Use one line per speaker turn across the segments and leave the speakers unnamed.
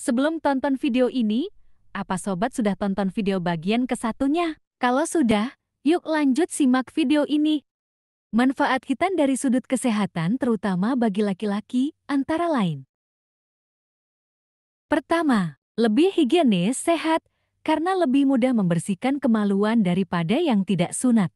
Sebelum tonton video ini, apa sobat sudah tonton video bagian ke-1-nya? Kalau sudah, yuk lanjut simak video ini. Manfaat hitan dari sudut kesehatan terutama bagi laki-laki antara lain. Pertama, lebih higienis sehat karena lebih mudah membersihkan kemaluan daripada yang tidak sunat.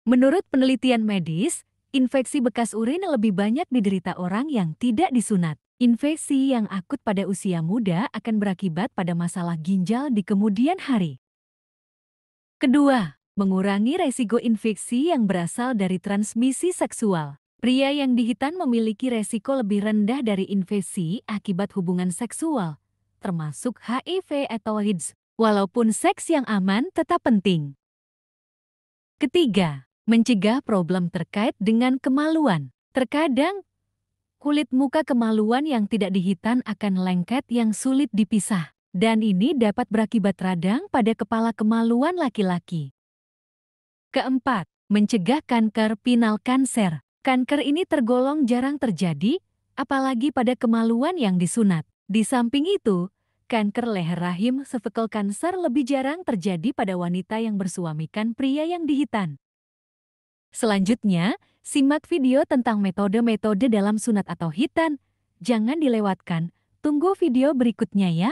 Menurut penelitian medis, infeksi bekas urin lebih banyak diderita orang yang tidak disunat. Infeksi yang akut pada usia muda akan berakibat pada masalah ginjal di kemudian hari. Kedua, mengurangi resiko infeksi yang berasal dari transmisi seksual. Pria yang dihitan memiliki resiko lebih rendah dari infeksi akibat hubungan seksual, termasuk HIV atau AIDS, walaupun seks yang aman tetap penting. Ketiga, mencegah problem terkait dengan kemaluan. Terkadang, kulit muka kemaluan yang tidak dihitan akan lengket yang sulit dipisah, dan ini dapat berakibat radang pada kepala kemaluan laki-laki. Keempat, mencegah kanker pinal kanser. Kanker ini tergolong jarang terjadi, apalagi pada kemaluan yang disunat. Di samping itu, kanker leher rahim cervical cancer lebih jarang terjadi pada wanita yang bersuamikan pria yang dihitan. Selanjutnya, simak video tentang metode-metode dalam sunat atau hitan. Jangan dilewatkan, tunggu video berikutnya ya.